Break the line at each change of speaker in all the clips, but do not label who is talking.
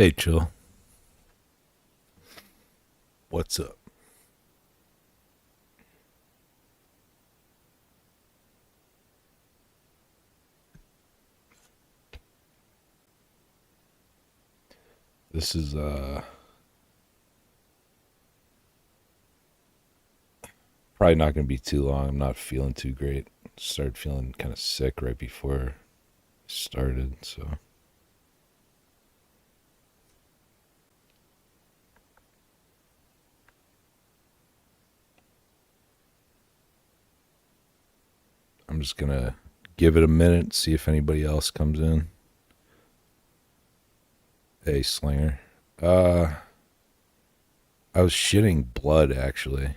Hey, Chill. What's up? This is probably not going to be too long. I'm not feeling too great. Started feeling kind of sick right before I started, so I'm just going to give it a minute, see if anybody else comes in. Hey, Slinger. Uh I was shitting blood actually.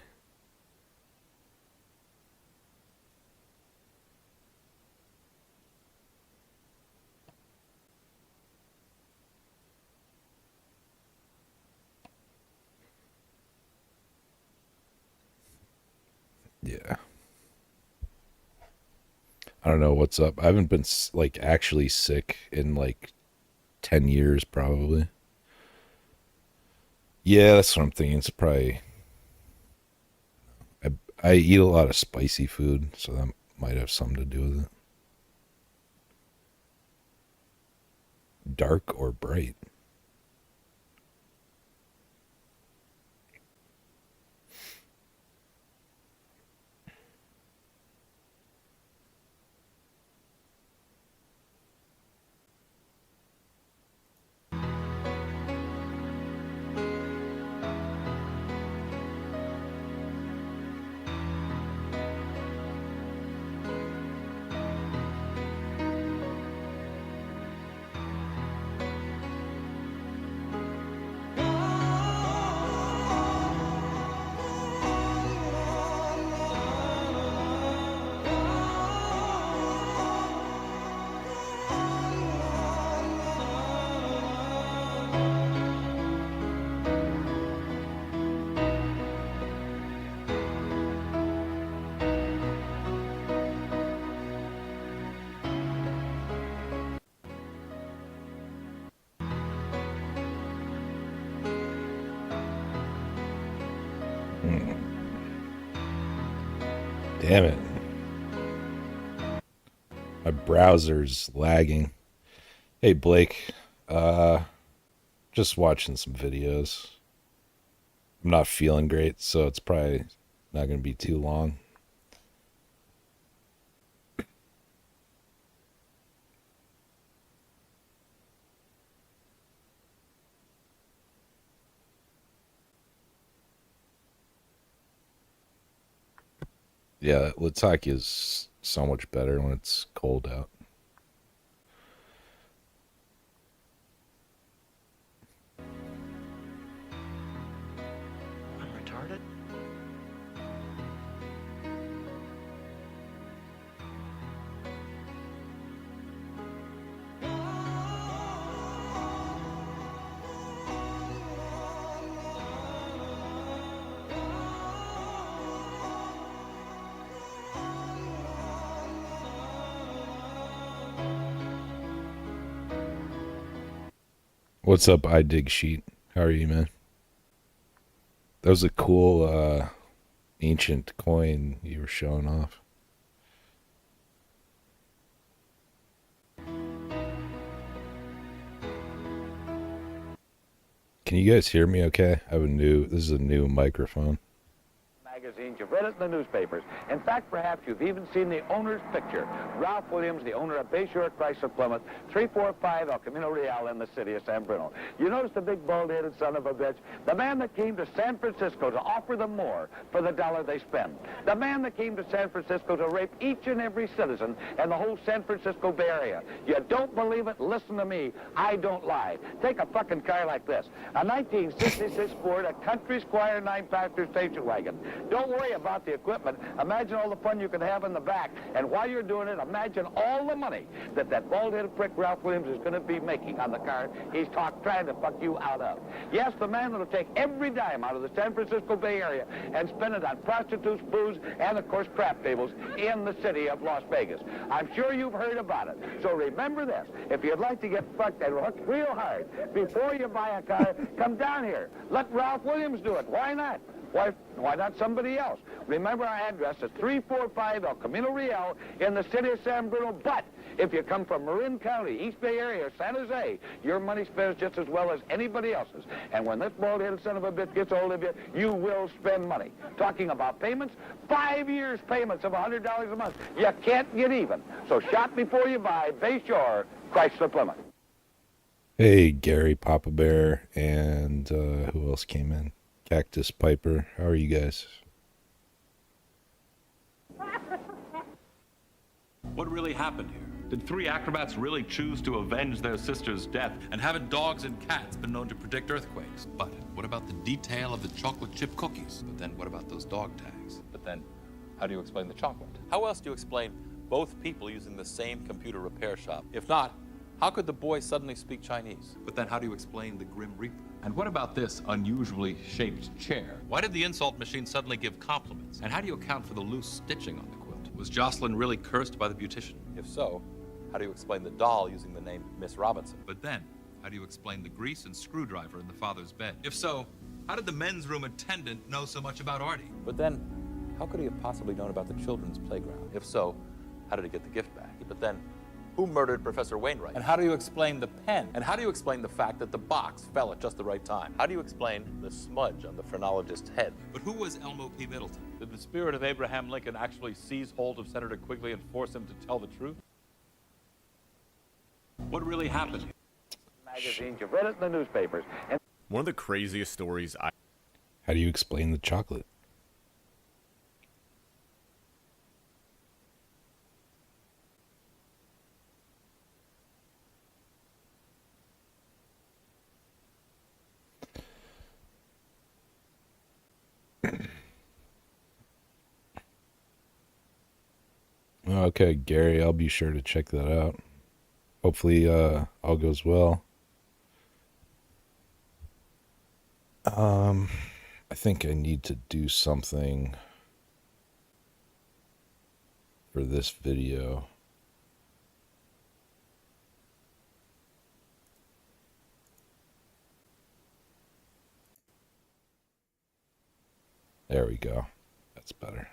Yeah. I don't know what's up. I haven't been like actually sick in like 10 years probably. Yeah, that's what I'm thinking. It's probably I I eat a lot of spicy food, so that might have something to do with it. Dark or bright? Hmm. Damn it. My browser's lagging. Hey Blake, uh just watching some videos. I'm not feeling great, so it's probably not going to be too long. Yeah, Lataki is so much better when it's cold out.
I'm retarded?
What's up, I dig sheet? How are you, man? That was a cool ancient coin you were showing off. Can you guys hear me okay? I have a new this is a new microphone.
Magazines, you've read it in the newspapers. In fact, perhaps you've even seen the owner's picture. Ralph Williams, the owner of Bayshore Chrysler Plymouth, 345 El Camino Real in the city of San Bruno. You notice the big bald-headed son of a bitch? The man that came to San Francisco to offer them more for the dollar they spend. The man that came to San Francisco to rape each and every citizen in the whole San Francisco Bay Area. You don't believe it? Listen to me. I don't lie. Take a fucking car like this. A 1966 Ford, a Country Squire 9-factor station wagon. Don't don't worry about the equipment. Imagine all the fun you can have in the back. And while you're doing it, imagine all the money that bald-headed prick Ralph Williams is going to be making on the car he's trying to fuck you out of. Yes, the man that'll take every dime out of the San Francisco Bay Area and spend it on prostitutes, booze, and, of course, crap tables in the city of Las Vegas. I'm sure you've heard about it. So remember this. If you'd like to get fucked and hooked real hard before you buy a car, come down here. Let Ralph Williams do it. Why not? Why not somebody else? Remember our address is 345 El Camino Real in the city of San Bruno. But if you come from Marin County, East Bay Area, or San Jose, your money spends just as well as anybody else's. And when this bald-headed son of a bitch gets hold of you, you will spend money. Talking about payments, 5 years payments of $100 a month. You can't get even. So shop before you buy. Bayshore, Chrysler Plymouth.
Hey, Gary, Papa Bear, and who else came in? Cactus Piper. How are you guys?
What really happened here? Did three acrobats really choose to avenge their sister's death? And haven't dogs and cats been known to predict earthquakes?
But what about the detail of the chocolate chip cookies? But then what about those dog tags?
But then, how do you explain the chocolate? How else do you explain both people using the same computer repair shop? If not, how could the boy suddenly speak Chinese?
But then how do you explain the Grim Reaper?
And what about this unusually shaped chair?
Why did the insult machine suddenly give compliments? And how do you account for the loose stitching on the quilt? Was Jocelyn really cursed by the beautician?
If so, how do you explain the doll using the name Miss Robinson?
But then, how do you explain the grease and screwdriver in the father's bed? If so, how did the men's room attendant know so much about Artie?
But then, how could he have possibly known about the children's playground? If so, how did he get the gift back? But then, who murdered Professor Wainwright? And how do you explain the pen? And how do you explain the fact that the box fell at just the right time? How do you explain the smudge on the phrenologist's head?
But who was Elmo P. Middleton?
Did the spirit of Abraham Lincoln actually seize hold of Senator Quigley and force him to tell the truth?
What really happened?
Magazines, you've read it in the newspapers. And
one of the craziest stories
How do you explain the chocolate? Okay, Gary, I'll be sure to check that out. Hopefully, all goes well. I think I need to do something for this video. There we go. That's better.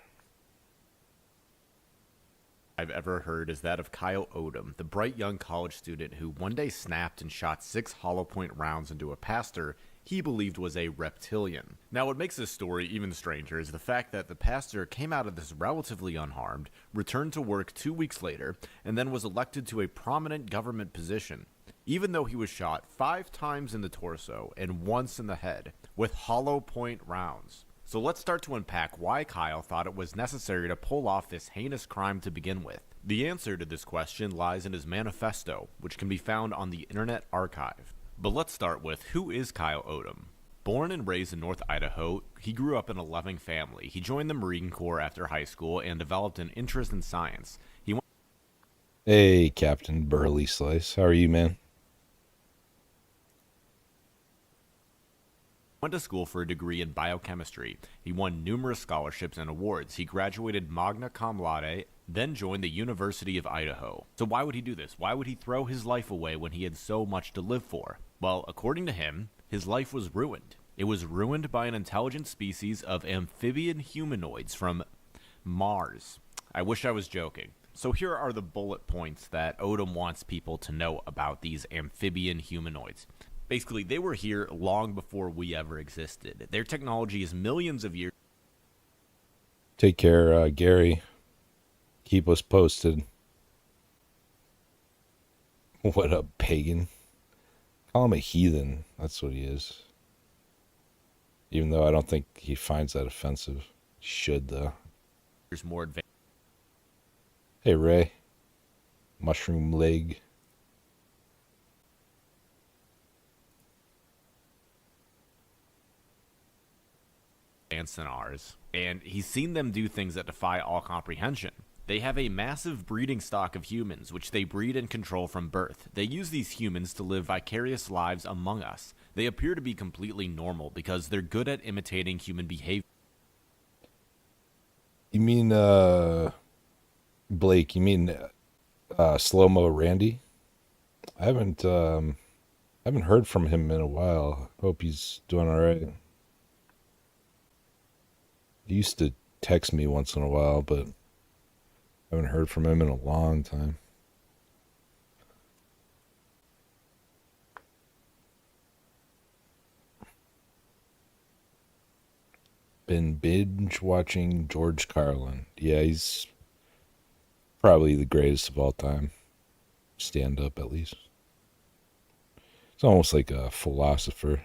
I've ever heard is that of Kyle Odom, the bright young college student who one day snapped and shot 6 hollow point rounds into a pastor he believed was a reptilian. Now, what makes this story even stranger is the fact that the pastor came out of this relatively unharmed, returned to work 2 weeks later, and then was elected to a prominent government position, even though he was shot 5 times in the torso and once in the head with hollow point rounds. So let's start to unpack why Kyle thought it was necessary to pull off this heinous crime to begin with. The answer to this question lies in his manifesto, which can be found on the Internet Archive. But let's start with, who is Kyle Odom? Born and raised in North Idaho, he grew up in a loving family. He joined the Marine Corps after high school and developed an interest in science.
Hey, Captain Burley Slice. How are you, man?
Went to school for a degree in biochemistry. He won numerous scholarships and awards. He graduated magna cum laude, then joined the University of Idaho. So why would he do this? Why would he throw his life away when he had so much to live for? Well, according to him, his life was ruined. It was ruined by an intelligent species of amphibian humanoids from Mars. I wish I was joking. So here are the bullet points that Odom wants people to know about these amphibian humanoids. Basically, they were here long before we ever existed. Their technology is millions of years.
Take care, Gary. Keep us posted. What a pagan. Call him a heathen. That's what he is. Even though I don't think he finds that offensive. Should, though.
More advanced.
Hey, Ray. Mushroom leg.
advanced than ours, and he's seen them do things that defy all comprehension. They have a massive breeding stock of humans, which they breed and control from birth. They use these humans to live vicarious lives among us. They appear to be completely normal because they're good at imitating human behavior.
You mean, Blake, you mean, Slow-Mo Randy? I haven't heard from him in a while. Hope he's doing all right. He used to text me once in a while, but I haven't heard from him in a long time. Been binge watching George Carlin. Yeah, he's probably the greatest of all time. Stand up, at least. It's almost like a philosopher.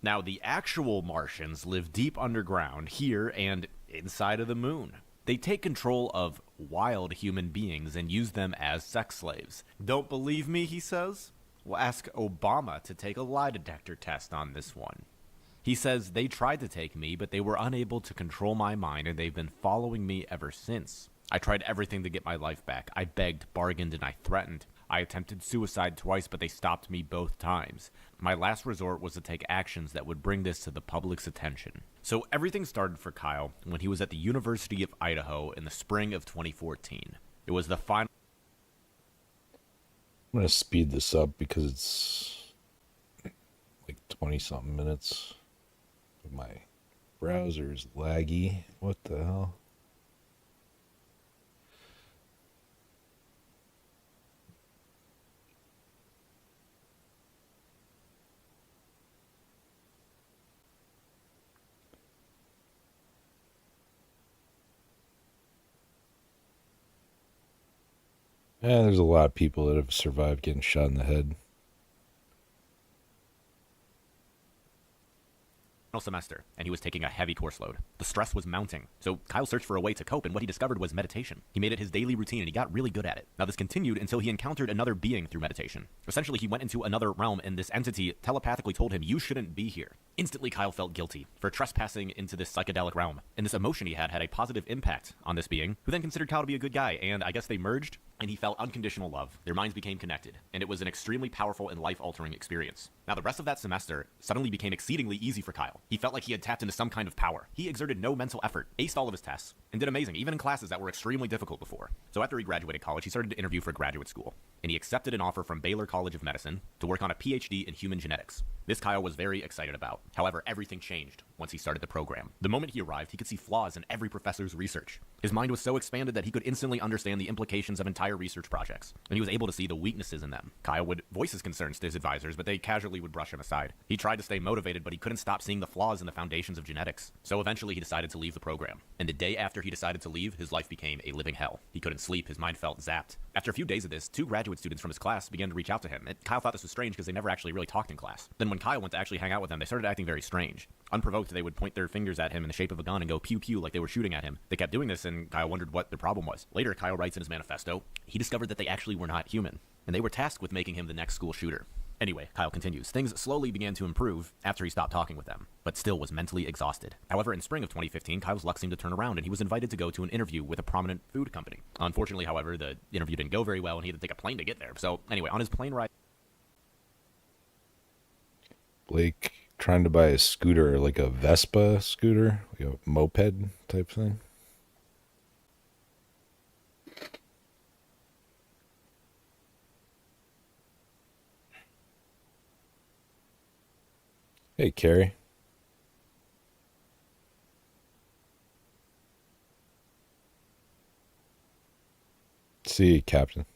Now, the actual Martians live deep underground here and inside of the moon. They take control of wild human beings and use them as sex slaves. Don't believe me, he says? Well, ask Obama to take a lie detector test on this one. He says they tried to take me, but they were unable to control my mind, and they've been following me ever since. I tried everything to get my life back. I begged, bargained, and I threatened. I attempted suicide twice, but they stopped me both times. My last resort was to take actions that would bring this to the public's attention. So everything started for Kyle when he was at the University of Idaho in the spring of 2014. It was the final...
I'm going to speed this up because it's like 20-something minutes. My browser's laggy. What the hell? Yeah, there's a lot of people that have survived getting shot in the head.
Semester, and he was taking a heavy course load. The stress was mounting, so Kyle searched for a way to cope, and what he discovered was meditation. He made it his daily routine, and he got really good at it. Now, this continued until he encountered another being through meditation. Essentially, he went into another realm, and this entity telepathically told him, "You shouldn't be here." Instantly, Kyle felt guilty for trespassing into this psychedelic realm, and this emotion he had a positive impact on this being, who then considered Kyle to be a good guy, and I guess they merged, and he felt unconditional love. Their minds became connected, and it was an extremely powerful and life-altering experience. Now, the rest of that semester suddenly became exceedingly easy for Kyle. He felt like he had tapped into some kind of power. He exerted no mental effort, aced all of his tests, and did amazing, even in classes that were extremely difficult before. So after he graduated college, he started to interview for graduate school, and he accepted an offer from Baylor College of Medicine to work on a PhD in human genetics. This Kyle was very excited about. However, everything changed once he started the program. The moment he arrived, he could see flaws in every professor's research. His mind was so expanded that he could instantly understand the implications of entire research projects, and he was able to see the weaknesses in them. Kyle would voice his concerns to his advisors, but they casually would brush him aside. He tried to stay motivated, but he couldn't stop seeing the flaws in the foundations of genetics. So eventually he decided to leave the program. And the day after he decided to leave, his life became a living hell. He couldn't sleep, his mind felt zapped. After a few days of this, 2 graduate students from his class began to reach out to him, and Kyle thought this was strange because they never actually really talked in class. Then when Kyle went to actually hang out with them, they started acting very strange. Unprovoked, they would point their fingers at him in the shape of a gun and go pew pew like they were shooting at him. They kept doing this, and Kyle wondered what their problem was. Later, Kyle writes in his manifesto, he discovered that they actually were not human, and they were tasked with making him the next school shooter. Anyway, Kyle continues. Things slowly began to improve after he stopped talking with them, but still was mentally exhausted. However, in spring of 2015, Kyle's luck seemed to turn around, and he was invited to go to an interview with a prominent food company. Unfortunately, however, the interview didn't go very well, and he had to take a plane to get there. So anyway, on his plane ride...
Blake trying to buy a scooter, like a Vespa scooter, like a moped type thing. Hey, Carrie. See you, Captain.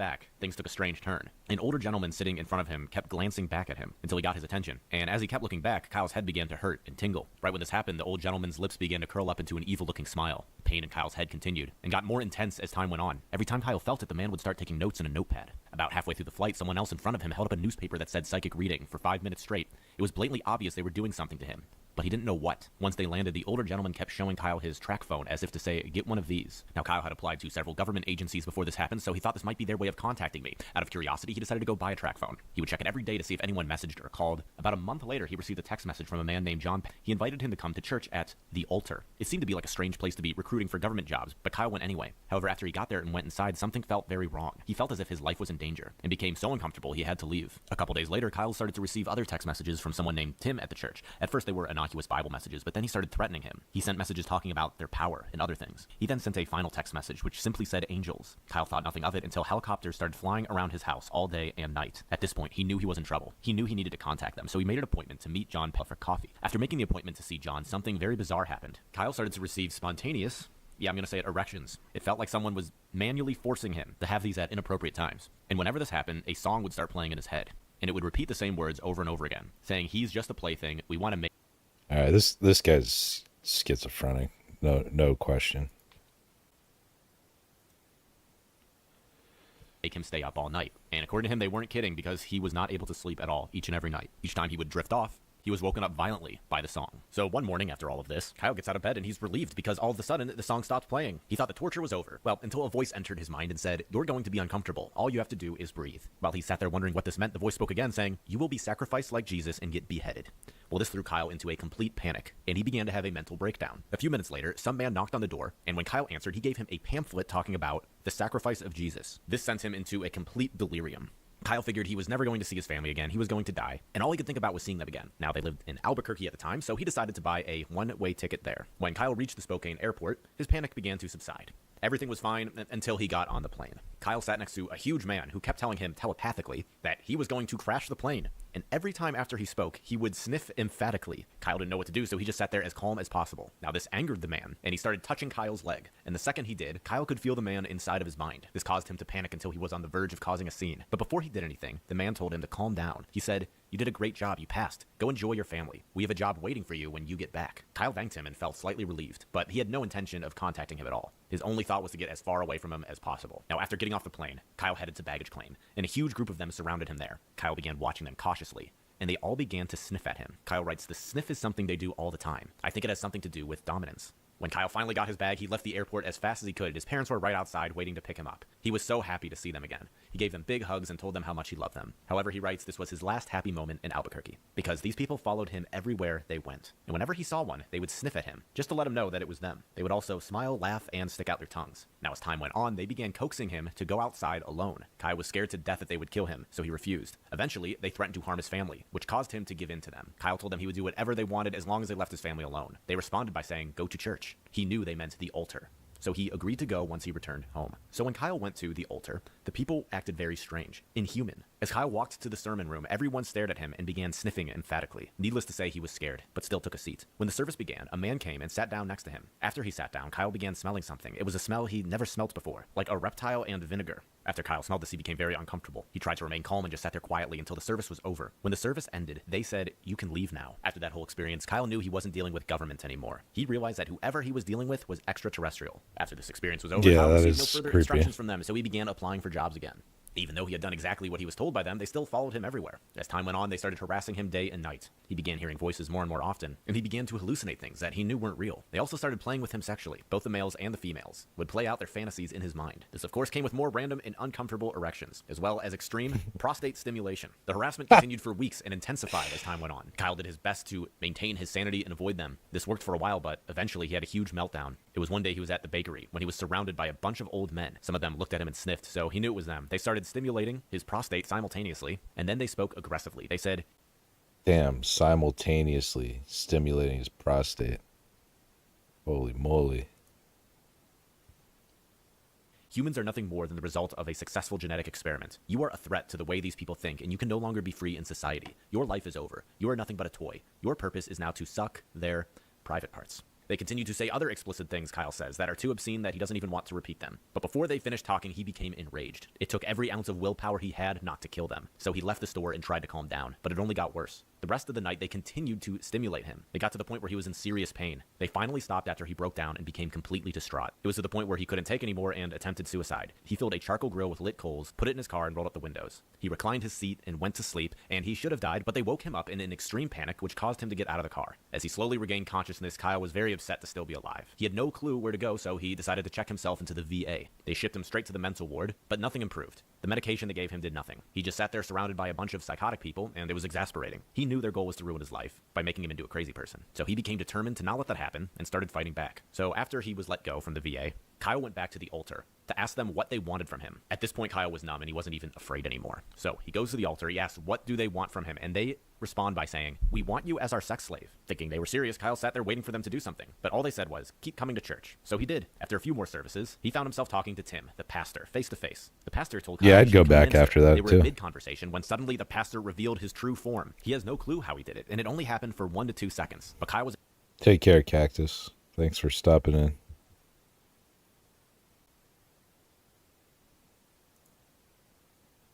back, things took a strange turn. An older gentleman sitting in front of him kept glancing back at him until he got his attention, and as he kept looking back, Kyle's head began to hurt and tingle. Right when this happened, the old gentleman's lips began to curl up into an evil-looking smile. The pain in Kyle's head continued, and got more intense as time went on. Every time Kyle felt it, the man would start taking notes in a notepad. About halfway through the flight, someone else in front of him held up a newspaper that said psychic reading for 5 minutes straight. It was blatantly obvious they were doing something to him. but he didn't know what. Once they landed, the older gentleman kept showing Kyle his track phone as if to say, get one of these. Now, Kyle had applied to several government agencies before this happened, so he thought this might be their way of contacting me. Out of curiosity, he decided to go buy a track phone. He would check it every day to see if anyone messaged or called. About a month later, he received a text message from a man named John. He invited him to come to church at the Altar. It seemed to be like a strange place to be recruiting for government jobs, but Kyle went anyway. However, after he got there and went inside, something felt very wrong. He felt as if his life was in danger and became so uncomfortable he had to leave. A couple days later, Kyle started to receive other text messages from someone named Tim at the church. At first, they were innocuous Bible messages, but then he started threatening him. He sent messages talking about their power and other things. He then sent a final text message which simply said angels. Kyle thought nothing of it until helicopters started flying around his house all day and night. At this point, he knew he was in trouble. He knew he needed to contact them, so he made an appointment to meet John Pell for coffee. After making the appointment to see John, something very bizarre happened. Kyle started to receive spontaneous, I'm going to say it, erections. It felt like someone was manually forcing him to have these at inappropriate times. And whenever this happened, a song would start playing in his head. And it would repeat the same words over and over again, saying, he's just a plaything, we want to make...
All right, this guy's schizophrenic. No question.
make him stay up all night. And according to him, they weren't kidding because he was not able to sleep at all each and every night. Each time he would drift off, he was woken up violently by the song. So one morning after all of this, Kyle gets out of bed and he's relieved because all of a sudden the song stopped playing. He thought the torture was over. Well, until a voice entered his mind and said, "You're going to be uncomfortable. All you have to do is breathe." While he sat there wondering what this meant, the voice spoke again saying, "You will be sacrificed like Jesus and get beheaded." Well, this threw Kyle into a complete panic, and he began to have a mental breakdown. A few minutes later, some man knocked on the door, and when Kyle answered, he gave him a pamphlet talking about the sacrifice of Jesus. This sent him into a complete delirium. Kyle figured he was never going to see his family again. He was going to die. And all he could think about was seeing them again. Now, they lived in Albuquerque at the time, so he decided to buy a one-way ticket there. When Kyle reached the Spokane airport, his panic began to subside. Everything was fine until he got on the plane. Kyle sat next to a huge man who kept telling him telepathically that he was going to crash the plane. And every time after he spoke, he would sniff emphatically. Kyle didn't know what to do, so he just sat there as calm as possible. Now, this angered the man, and he started touching Kyle's leg. And the second he did, Kyle could feel the man inside of his mind. This caused him to panic until he was on the verge of causing a scene. But before he did anything, the man told him to calm down. He said, "You did a great job. You passed. Go enjoy your family. We have a job waiting for you when you get back." Kyle thanked him and felt slightly relieved, but he had no intention of contacting him at all. His only thought was to get as far away from him as possible. Now, after getting off the plane, Kyle headed to baggage claim, and a huge group of them surrounded him there. Kyle began watching them cautiously, and they all began to sniff at him. Kyle writes, "The sniff is something they do all the time. I think it has something to do with dominance." When Kyle finally got his bag, he left the airport as fast as he could. His parents were right outside waiting to pick him up. He was so happy to see them again. He gave them big hugs and told them how much he loved them. However, he writes this was his last happy moment in Albuquerque, because these people followed him everywhere they went. And whenever he saw one, they would sniff at him, just to let him know that it was them. They would also smile, laugh, and stick out their tongues. Now, as time went on, they began coaxing him to go outside alone. Kyle was scared to death that they would kill him, so he refused. Eventually, they threatened to harm his family, which caused him to give in to them. Kyle told them he would do whatever they wanted as long as they left his family alone. They responded by saying, "Go to church." He knew they meant the altar, so he agreed to go once he returned home. So when Kyle went to the altar, the people acted very strange, inhuman. As Kyle walked to the sermon room, everyone stared at him and began sniffing emphatically. Needless to say, he was scared, but still took a seat. When the service began, a man came and sat down next to him. After he sat down, Kyle began smelling something. It was a smell he'd never smelt before, like a reptile and vinegar. After Kyle smelled this, he became very uncomfortable. He tried to remain calm and just sat there quietly until the service was over. When the service ended, they said, "You can leave now." After that whole experience, Kyle knew he wasn't dealing with government anymore. He realized that whoever he was dealing with was extraterrestrial. After this experience was over,
Yeah,
Kyle
that
received no
is
further
creepy.
instructions from them, so he began applying for jobs again. Even though he had done exactly what he was told by them, they still followed him everywhere. As time went on, they started harassing him day and night. He began hearing voices more and more often, and he began to hallucinate things that he knew weren't real. They also started playing with him sexually. Both the males and the females would play out their fantasies in his mind. This, of course, came with more random and uncomfortable erections, as well as extreme prostate stimulation. The harassment continued for weeks and intensified as time went on. Kyle did his best to maintain his sanity and avoid them. This worked for a while, but eventually he had a huge meltdown. It was one day he was at the bakery when he was surrounded by a bunch of old men. Some of them looked at him and sniffed, so he knew it was them. They started stimulating his prostate simultaneously, and then they spoke aggressively. They said,
Damn, simultaneously stimulating his prostate. Holy moly.
"Humans are nothing more than the result of a successful genetic experiment. You are a threat to the way these people think, and you can no longer be free in society. Your life is over. You are nothing but a toy. Your purpose is now to suck their private parts." They continue to say other explicit things, Kyle says, that are too obscene that he doesn't even want to repeat them. But before they finished talking, he became enraged. It took every ounce of willpower he had not to kill them. So he left the store and tried to calm down, but it only got worse. The rest of the night, they continued to stimulate him. It got to the point where he was in serious pain. They finally stopped after he broke down and became completely distraught. It was to the point where he couldn't take anymore and attempted suicide. He filled a charcoal grill with lit coals, put it in his car, and rolled up the windows. He reclined his seat and went to sleep, and he should have died, but they woke him up in an extreme panic, which caused him to get out of the car. As he slowly regained consciousness, Kyle was very upset to still be alive. He had no clue where to go, so he decided to check himself into the VA. They shipped him straight to the mental ward, but nothing improved. The medication they gave him did nothing. He just sat there surrounded by a bunch of psychotic people, and it was exasperating. He knew their goal was to ruin his life by making him into a crazy person. So he became determined to not let that happen and started fighting back. So after he was let go from the VA, Kyle went back to the altar to ask them what they wanted from him. At this point, Kyle was numb and he wasn't even afraid anymore. So he goes to the altar, he asks what do they want from him, and they respond by saying, "We want you as our sex slave." Thinking they were serious, Kyle sat there waiting for them to do something. But all they said was, "Keep coming to church." So he did. After a few more services, he found himself talking to Tim, the pastor, face to face. The pastor told Kyle
Yeah,
he
I'd
should
go back
convince her.
after that,
They were
too.
in mid-conversation when suddenly the pastor revealed his true form. He has no clue how he did it, and it only happened for 1 to 2 seconds. But Kyle was
Take care, Cactus. Thanks for stopping in.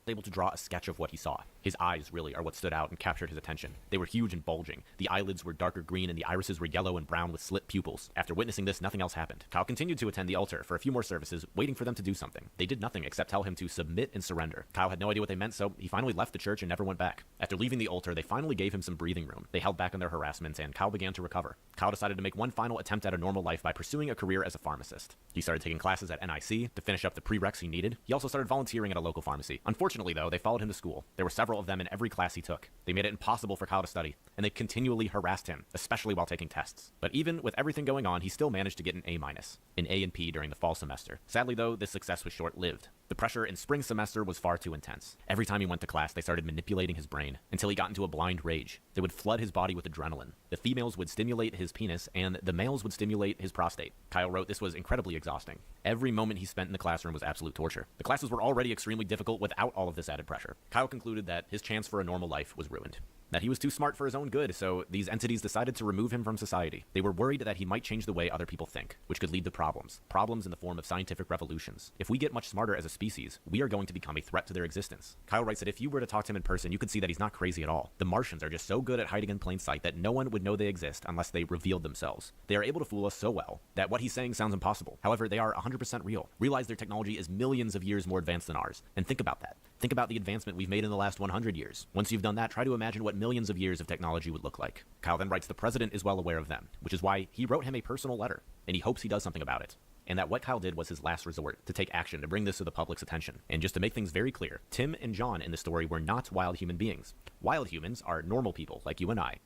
able to draw a sketch of what he saw. His eyes really are what stood out and captured his attention. They were huge and bulging. The eyelids were darker green and the irises were yellow and brown with slit pupils. After witnessing this, nothing else happened. Kyle continued to attend the altar for a few more services, waiting for them to do something. They did nothing except tell him to submit and surrender. Kyle had no idea what they meant, so he finally left the church and never went back. After leaving the altar, they finally gave him some breathing room. They held back on their harassment and Kyle began to recover. Kyle decided to make one final attempt at a normal life by pursuing a career as a pharmacist. He started taking classes at NIC to finish up the prereqs he needed. He also started volunteering at a local pharmacy. Unfortunately, though, they followed him to school. There were several of them in every class he took. They made it impossible for Kyle to study, and they continually harassed him, especially while taking tests. But even with everything going on, he still managed to get an A-, an A and P during the fall semester. Sadly, though, this success was short-lived. The pressure in spring semester was far too intense. Every time he went to class, they started manipulating his brain until he got into a blind rage. They would flood his body with adrenaline. The females would stimulate his penis, and the males would stimulate his prostate. Kyle wrote this was incredibly exhausting. Every moment he spent in the classroom was absolute torture. The classes were already extremely difficult without all of this added pressure. Kyle concluded that his chance for a normal life was ruined. That he was too smart for his own good, so these entities decided to remove him from society. They were worried that he might change the way other people think, which could lead to problems. Problems in the form of scientific revolutions. If we get much smarter as a species, we are going to become a threat to their existence. Kyle writes that if you were to talk to him in person, you could see that he's not crazy at all. The Martians are just so good at hiding in plain sight that no one would know they exist unless they revealed themselves. They are able to fool us so well that what he's saying sounds impossible. However, they are 100% real. Realize their technology is millions of years more advanced than ours. And think about that. Think about the advancement we've made in the last 100 years. Once you've done that, try to imagine what millions of years of technology would look like. Kyle then writes the president is well aware of them, which is why he wrote him a personal letter, and he hopes he does something about it. And that what Kyle did was his last resort, to take action, to bring this to the public's attention. And just to make things very clear, Tim and John in the story were not wild human beings. Wild humans are normal people like you and I.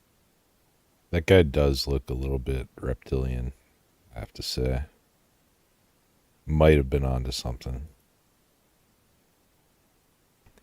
That guy does look a little bit reptilian, I have to say. Might have been onto something.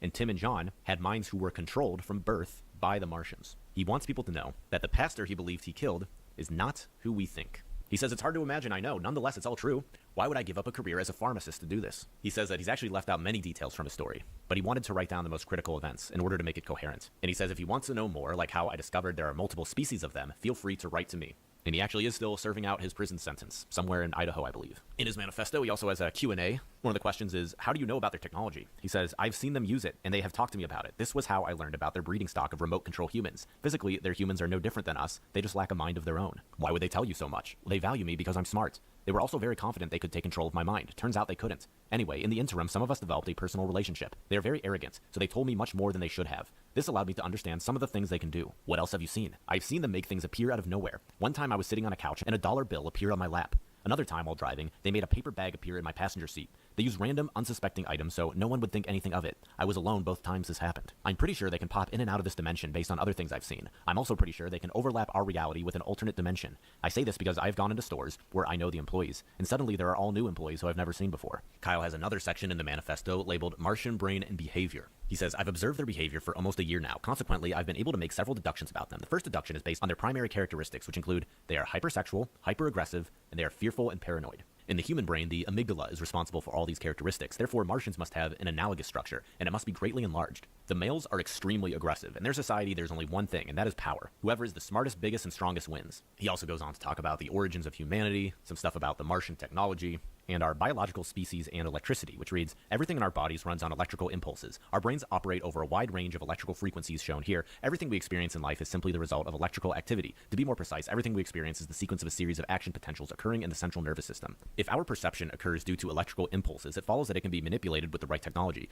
And Tim and John had minds who were controlled from birth by the Martians. He wants people to know that the pastor he believed he killed is not who we think. He says it's hard to imagine, I know. Nonetheless, it's all true. Why would I give up a career as a pharmacist to do this? He says that he's actually left out many details from his story, but he wanted to write down the most critical events in order to make it coherent. And he says if he wants to know more, like how I discovered there are multiple species of them, feel free to write to me. And he actually is still serving out his prison sentence, somewhere in Idaho, I believe. In his manifesto, he also has a Q&A. One of the questions is, how do you know about their technology? He says, I've seen them use it, and they have talked to me about it. This was how I learned about their breeding stock of remote control humans. Physically, their humans are no different than us. They just lack a mind of their own. Why would they tell you so much? Well, they value me because I'm smart. They were also very confident they could take control of my mind. Turns out they couldn't. Anyway, in the interim, some of us developed a personal relationship. They are very arrogant, so they told me much more than they should have. This allowed me to understand some of the things they can do. What else have you seen? I've seen them make things appear out of nowhere. One time I was sitting on a couch and a dollar bill appeared on my lap. Another time while driving, they made a paper bag appear in my passenger seat. They used random, unsuspecting items so no one would think anything of it. I was alone both times this happened. I'm pretty sure they can pop in and out of this dimension based on other things I've seen. I'm also pretty sure they can overlap our reality with an alternate dimension. I say this because I've gone into stores where I know the employees, and suddenly there are all new employees who I've never seen before. Kyle has another section in the manifesto labeled Martian Brain and Behavior. He says, I've observed their behavior for almost a year now. Consequently, I've been able to make several deductions about them. The first deduction is based on their primary characteristics, which include they are hypersexual, hyperaggressive, and they are fearful and paranoid. In the human brain, the amygdala is responsible for all these characteristics. Therefore, Martians must have an analogous structure, and it must be greatly enlarged. The males are extremely aggressive. In their society, there's only one thing, and that is power. Whoever is the smartest, biggest, and strongest wins. He also goes on to talk about the origins of humanity, some stuff about the Martian technology. and our biological species and electricity, which reads, everything in our bodies runs on electrical impulses. Our brains operate over a wide range of electrical frequencies shown here. Everything we experience in life is simply the result of electrical activity. To be more precise, everything we experience is the sequence of a series of action potentials occurring in the central nervous system. If our perception occurs due to electrical impulses, it follows that it can be manipulated with the right technology.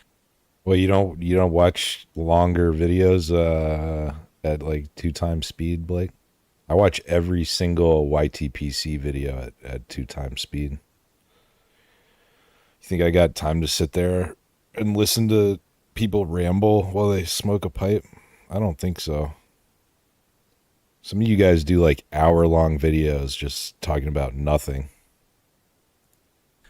Well, you don't watch longer videos at like 2 times speed, Blake? I watch every single YTPC video at 2 times speed. You think I got time to sit there and listen to people ramble while they smoke a pipe? I don't think so. Some of you guys do like hour-long videos just talking about nothing.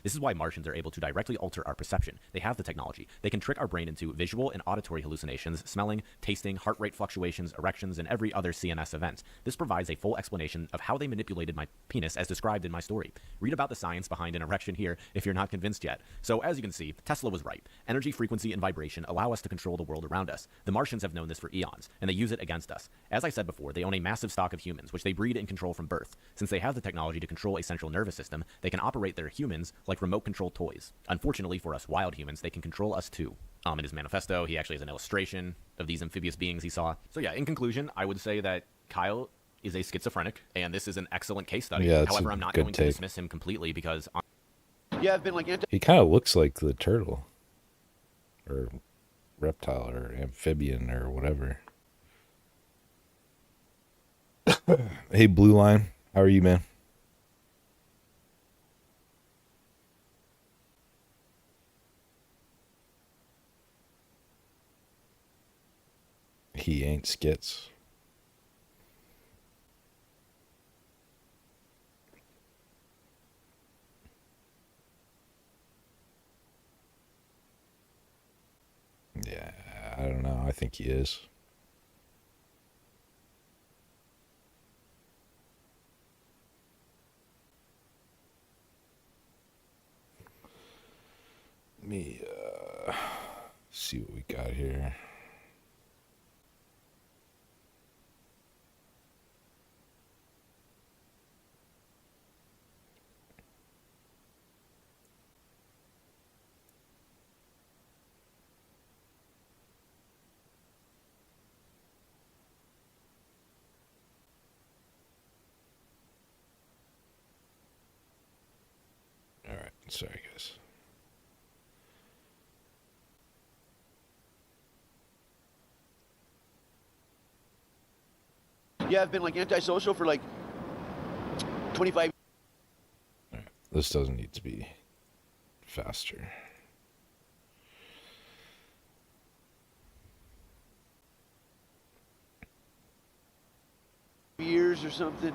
This is why Martians are able to directly alter our perception. They have the technology. They can trick our brain into visual and auditory hallucinations, smelling, tasting, heart rate fluctuations, erections, and every other CNS event. This provides a full explanation of how they manipulated my penis as described in my story. Read about the science behind an erection here if you're not convinced yet. So as you can see, Tesla was right. Energy, frequency, and vibration allow us to control the world around us. The Martians have known this for eons, and they use it against us. As I said before, they own a massive stock of humans, which they breed and control from birth. Since they have the technology to control a central nervous system, they can operate their humans like remote-controlled toys. Unfortunately for us wild humans, they can control us too. In his manifesto, he actually has an illustration of these amphibious beings he saw. So yeah, in conclusion, I would say that Kyle is a schizophrenic, and this is an excellent case study.
Yeah,
however, I'm not going to dismiss him completely because...
Yeah, I've been like
He kind of looks like the turtle. Or reptile or amphibian or whatever. Hey, Blue Line. How are you, man? He ain't skits. Yeah, I don't know. I think he is. Let me see what we got here. All right, sorry guys.
Yeah, I've been like antisocial for like 25.
All right, this doesn't need to be faster.
Years or something,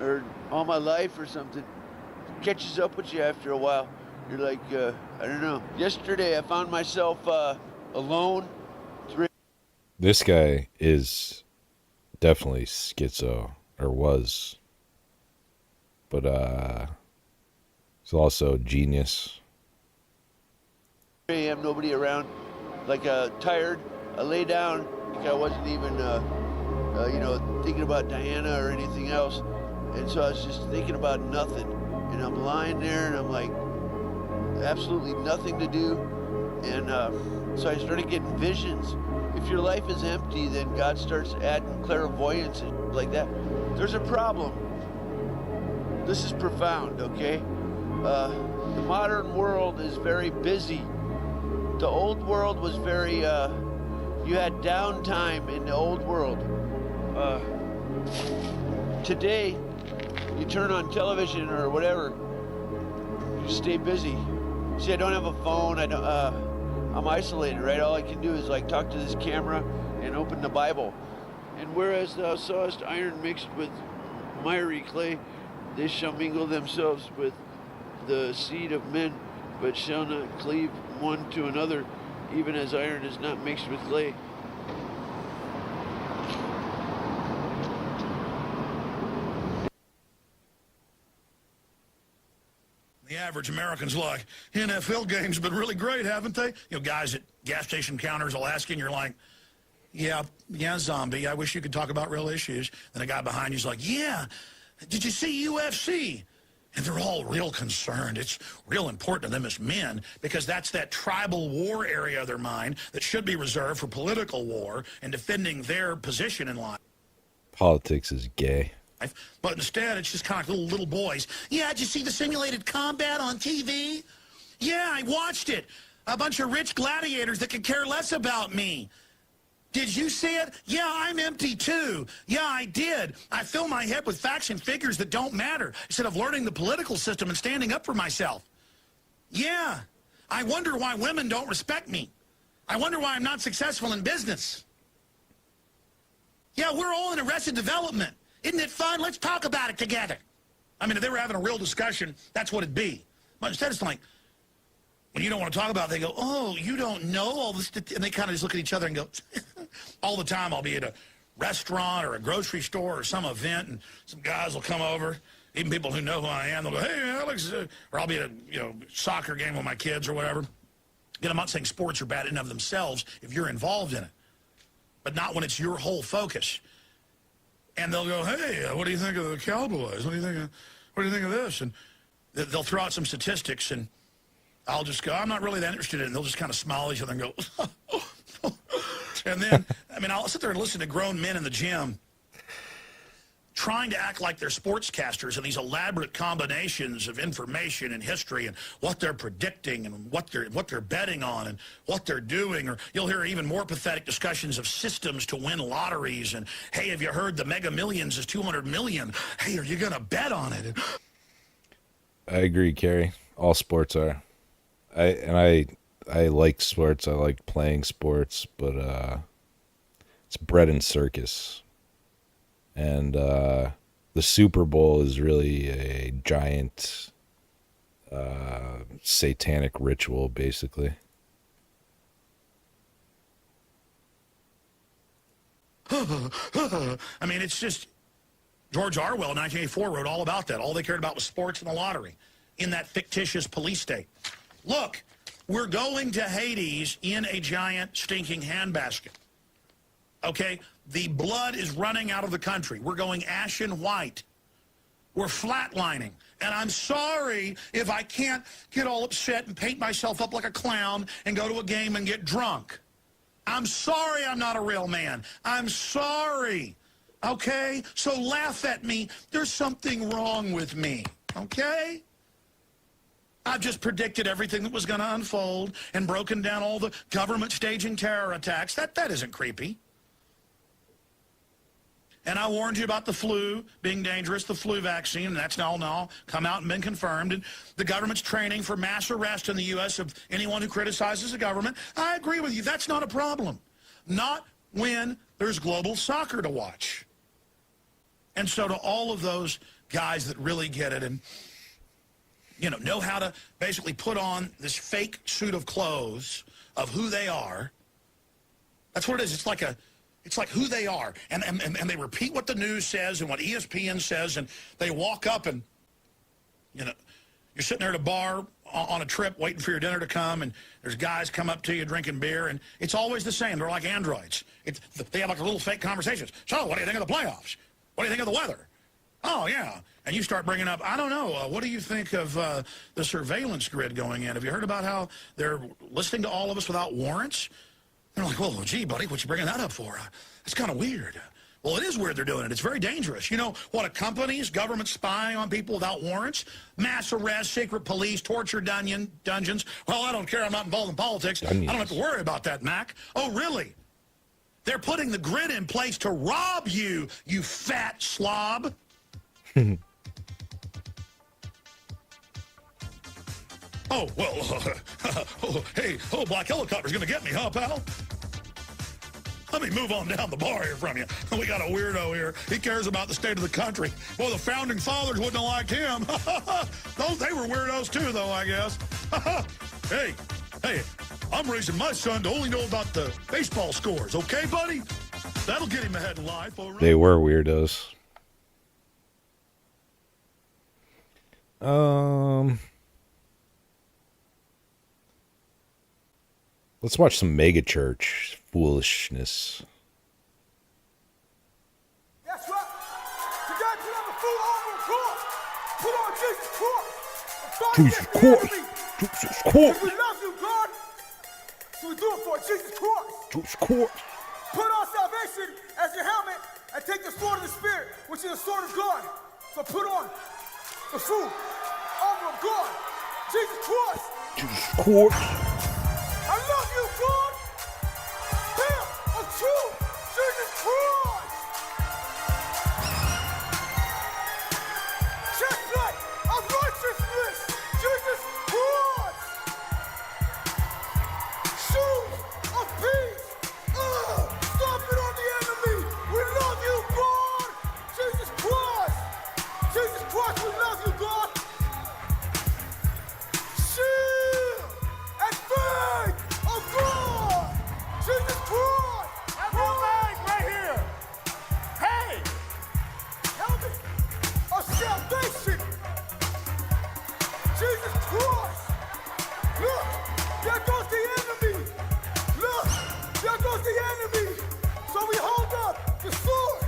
or all my life or something, catches up with you after a while. You're like, I don't know. Yesterday I found myself alone.
This guy is definitely schizo, or was. But he's also a genius.
3 a.m., nobody around. Like tired. I lay down. Like I wasn't even, thinking about Diana or anything else. And so I was just thinking about nothing. And I'm lying there and I'm like, absolutely nothing to do. And so I started getting visions. If your life is empty, then God starts adding clairvoyance and like that. There's a problem. This is profound, okay? The modern world is very busy. The old world was very, you had downtime in the old world. Today, you turn on television or whatever, you stay busy. See, I don't have a phone, I'm isolated, right? All I can do is like talk to this camera and open the Bible. And whereas thou sawest iron mixed with miry clay, they shall mingle themselves with the seed of men, but shall not cleave one to another, even as iron is not mixed with clay.
The average American's like, NFL games been really great, haven't they? You know, guys at gas station counters will ask you, and you're like, yeah, zombie, I wish you could talk about real issues. Then a guy behind you's like, yeah, did you see UFC? And they're all real concerned. It's real important to them as men because that's that tribal war area of their mind that should be reserved for political war and defending their position in life.
Politics is gay.
But instead, it's just kind of like little boys. Yeah, did you see the simulated combat on TV? Yeah, I watched it. A bunch of rich gladiators that could care less about me. Did you see it? Yeah, I'm empty too. Yeah, I did. I fill my head with facts and figures that don't matter instead of learning the political system and standing up for myself. Yeah, I wonder why women don't respect me. I wonder why I'm not successful in business. Yeah, we're all in Arrested Development. Isn't it fun? Let's talk about it together. I mean, if they were having a real discussion, that's what it'd be. But instead, it's like, when you don't want to talk about it, they go, oh, you don't know all this. And they kind of just look at each other and go, all the time I'll be at a restaurant or a grocery store or some event, and some guys will come over, even people who know who I am, they'll go, hey, Alex, or I'll be at a soccer game with my kids or whatever. Again, I'm not saying sports are bad in and of themselves if you're involved in it, but not when it's your whole focus. And they'll go, hey, what do you think of the Cowboys? What do you think of this? And they'll throw out some statistics, and I'll just go, I'm not really that interested in it. And they'll just kind of smile at each other and go, and then, I mean, I'll sit there and listen to grown men in the gym trying to act like they're sportscasters and these elaborate combinations of information and history and what they're predicting and what they're betting on and what they're doing. Or you'll hear even more pathetic discussions of systems to win lotteries. And, hey, have you heard the Mega Millions is 200 million? Hey, are you going to bet on it?
I agree, Carrie. All sports are. I like sports. I like playing sports, but it's bread and circus. And the Super Bowl is really a giant satanic ritual, basically.
I mean, it's just, George Orwell, 1984, wrote all about that. All they cared about was sports and the lottery in that fictitious police state. Look, we're going to Hades in a giant stinking handbasket. Okay? The blood is running out of the country. We're going ashen white. We're flatlining. And I'm sorry if I can't get all upset and paint myself up like a clown and go to a game and get drunk. I'm sorry I'm not a real man. I'm sorry. Okay? So laugh at me. There's something wrong with me. Okay? I've just predicted everything that was going to unfold and broken down all the government staging terror attacks. That isn't creepy. And I warned you about the flu being dangerous, the flu vaccine, and that's now come out and been confirmed. And the government's training for mass arrest in the U.S. of anyone who criticizes the government. I agree with you. That's not a problem. Not when there's global soccer to watch. And so to all of those guys that really get it and, know how to basically put on this fake suit of clothes of who they are, that's what it is. It's like who they are, and they repeat what the news says and what ESPN says, and they walk up and, you're sitting there at a bar on a trip waiting for your dinner to come, and there's guys come up to you drinking beer, and it's always the same. They're like androids. They have like a little fake conversations. So what do you think of the playoffs? What do you think of the weather? Oh, yeah. And you start bringing up, I don't know, what do you think of the surveillance grid going in? Have you heard about how they're listening to all of us without warrants? They're like, well, gee, buddy, what you bringing that up for? That's kind of weird. Well, it is weird they're doing it. It's very dangerous. You know what accompanies government spying on people without warrants? Mass arrests, secret police, torture dungeons. Well, I don't care. I'm not involved in politics. I don't have to worry about that, Mac. Oh, really? They're putting the grid in place to rob you, you fat slob. Oh, well, hey, black helicopter's going to get me, huh, pal? Let me move on down the bar here from you. We got a weirdo here. He cares about the state of the country. Well, the founding fathers wouldn't have liked him. They were weirdos too, though, I guess. Hey, I'm raising my son to only know about the baseball scores, okay, buddy? That'll get him ahead in life. All right?
They were weirdos. Let's watch some megachurch foolishness.
That's right. To God, you have a fool on the cross. Put on Jesus Christ.
Jesus Christ. Jesus Christ.
We love you, God. So we do it for Jesus Christ.
Jesus Christ.
Put on salvation as your helmet and take the sword of the Spirit, which is the sword of God. So put on the full armor of God. Jesus Christ.
Jesus Christ.
I love you, God. Hell of truth. Jesus Christ. Chestnut of righteousness. Jesus Christ. Shoes of peace. Stomping on the enemy. We love you, God. Jesus Christ. Jesus Christ, we love you, God. Shield and faith of God. Jesus Christ. Helmet right here. Hey. Helmet of salvation. Jesus Christ. Look, there goes the enemy. Look, there goes the enemy. So we hold up the sword.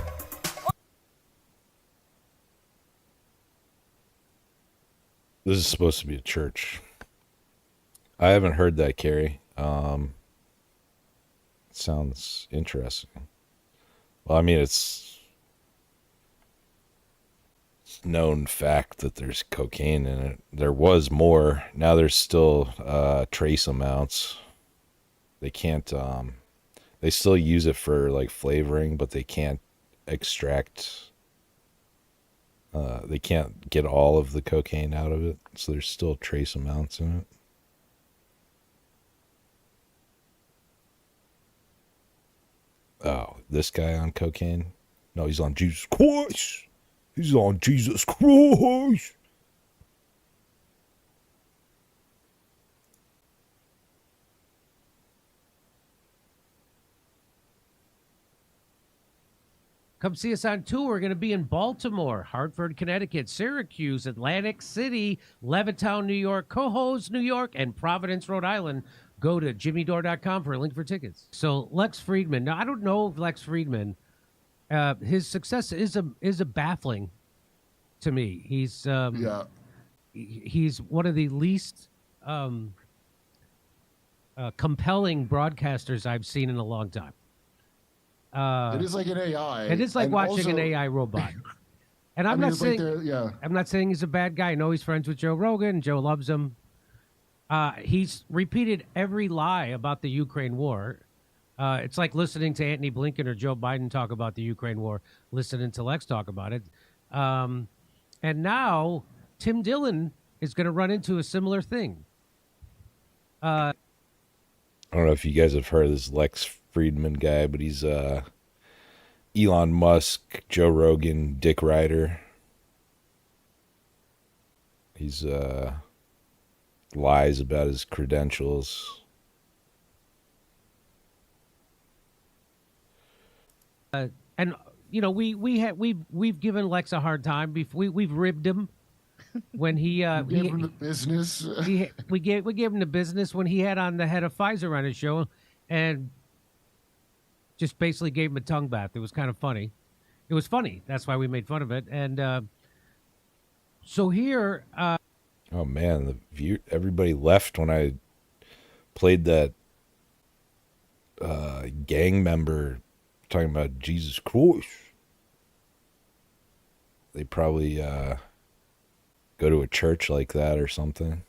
This is supposed to be a church. I haven't heard that, Carrie. Sounds interesting. Well, I mean, it's known fact that there's cocaine in it. There was more. Now there's still trace amounts. They can't. They still use it for like flavoring, but they can't extract. They can't get all of the cocaine out of it, so there's still trace amounts in it. Oh, this guy on cocaine? No, he's on Jesus Christ. He's on Jesus Christ.
Come see us on tour. We're going to be in Baltimore, Hartford, Connecticut, Syracuse, Atlantic City, Levittown, New York, Cohoes, New York, and Providence, Rhode Island. Go to jimmydore.com for a link for tickets. So Lex Friedman. Now, I don't know if Lex Friedman, his success is a baffling to me. He's he's one of the least compelling broadcasters I've seen in a long time.
It is like an AI.
It is like watching an AI robot. And I'm not saying I'm not saying he's a bad guy. I know he's friends with Joe Rogan. Joe loves him. He's repeated every lie about the Ukraine war. It's like listening to Antony Blinken or Joe Biden talk about the Ukraine war, listening to Lex talk about it. And now Tim Dillon is going to run into a similar thing.
I don't know if you guys have heard of this Lex Friedman guy, but he's Elon Musk, Joe Rogan, Dick Ryder. He's lies about his credentials.
And you know, we've given Lex a hard time. We've ribbed him when he
gave him the business.
we gave him the business when he had on the head of Pfizer on his show, and just basically gave him a tongue bath. It was kind of funny. It was funny. That's why we made fun of it. And so here.
Oh man, everybody left when I played that gang member talking about Jesus Christ. They probably go to a church like that or something.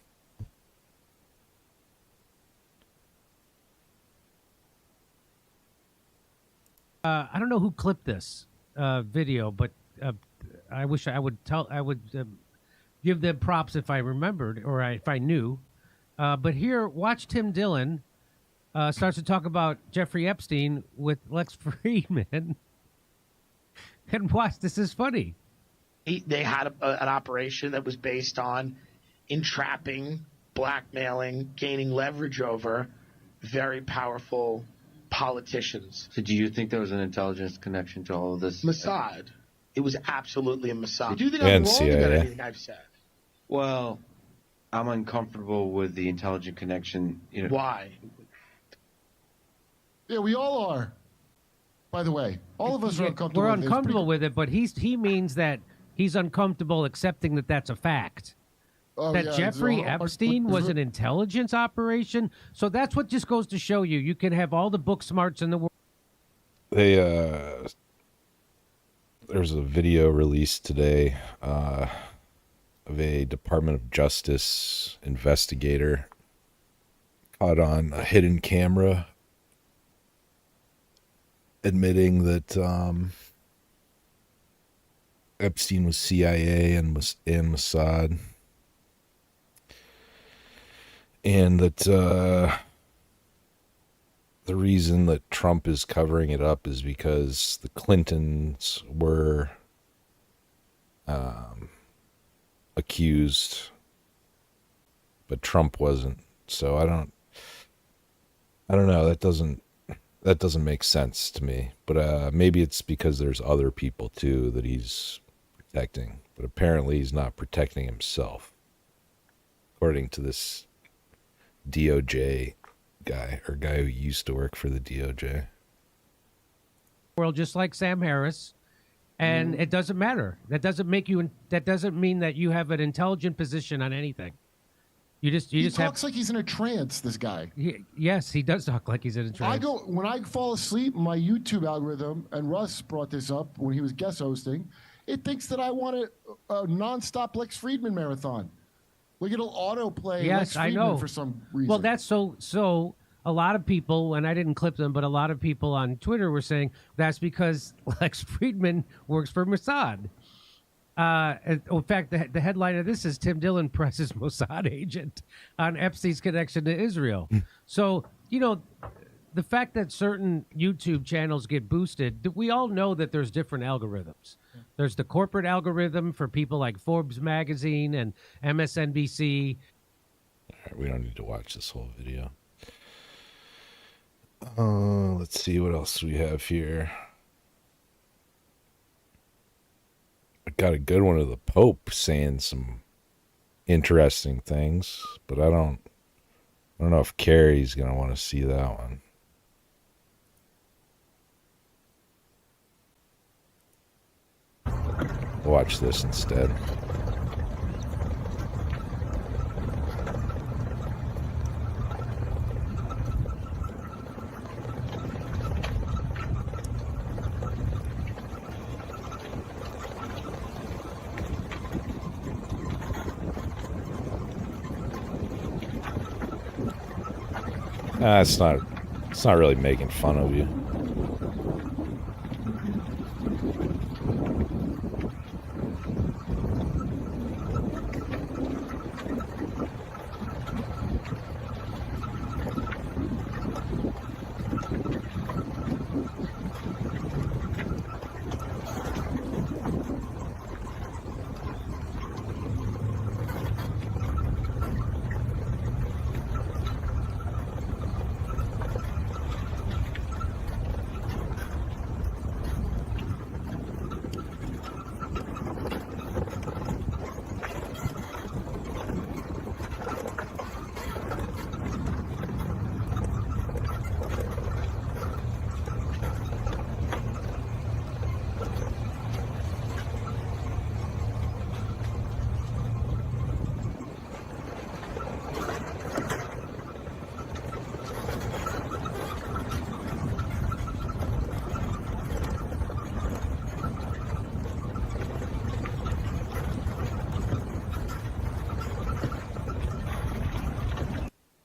I don't know who clipped this video, but I wish I would give them props if I remembered or if I knew. But here, watch Tim Dillon starts to talk about Jeffrey Epstein with Lex Friedman. And watch, this is funny.
They had an operation that was based on entrapping, blackmailing, gaining leverage over very powerful politicians.
So do you think there was an intelligence connection to all of this?
Mossad. It was absolutely a Mossad.
Do you think
And
I'm wrong
CIA.
about anything I've said?
Well, I'm uncomfortable with the intelligent connection. You know.
Why?
Yeah, we all are. By the way, all of us are uncomfortable.
We're
with this
uncomfortable with it, but he means that he's uncomfortable accepting that that's a fact. that
yeah,
Jeffrey
it's-
Epstein was an intelligence operation. So that's what just goes to show you. You can have all the book smarts in the world.
They there's a video released today of a Department of Justice investigator caught on a hidden camera admitting that Epstein was CIA and Mossad, and that the reason that Trump is covering it up is because the Clintons were accused, but Trump wasn't. So I don't know. That doesn't make sense to me. But maybe it's because there's other people too that he's protecting. But apparently he's not protecting himself, according to this DOJ guy who used to work for the DOJ.
World just like Sam Harris, and it doesn't matter. That doesn't mean that you have an intelligent position on anything. He just
talks like he's in a trance, this guy.
Yes, he does talk like he's in a trance.
When I fall asleep, my YouTube algorithm, and Russ brought this up when he was guest hosting, it thinks that I want a nonstop Lex Friedman marathon. Like it'll autoplay Lex
I
Friedman
know.
for some reason.
Well, that's so a lot of people, and I didn't clip them, but a lot of people on Twitter were saying that's because Lex Friedman works for Mossad. In fact, the headline of this is Tim Dillon presses Mossad agent on Epstein's connection to Israel. So, the fact that certain YouTube channels get boosted, we all know that there's different algorithms. There's the corporate algorithm for people like Forbes magazine and MSNBC.
All right, we don't need to watch this whole video. Let's see what else we have here. I got a good one of the Pope saying some interesting things, but I don't know if Carrie's gonna want to see that one. Watch this instead. It's not really making fun of you.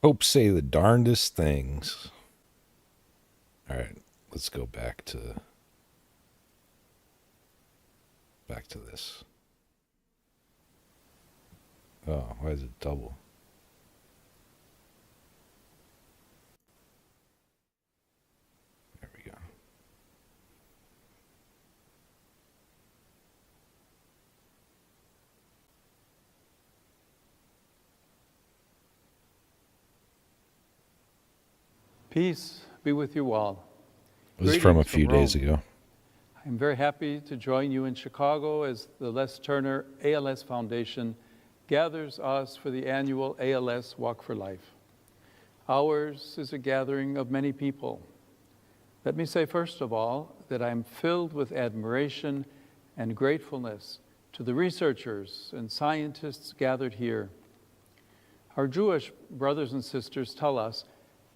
Pope say the darndest things. All right, let's go back to this. Oh, why is it double? There we go.
Peace be with you all.
This is from a
Greetings
few days
Rome.
ago.
I'm very happy to join you in Chicago as the Les Turner ALS Foundation gathers us for the annual ALS Walk for Life. Ours is a gathering of many people. Let me say first of all that I'm filled with admiration and gratefulness to the researchers and scientists gathered here Our Jewish brothers and sisters tell us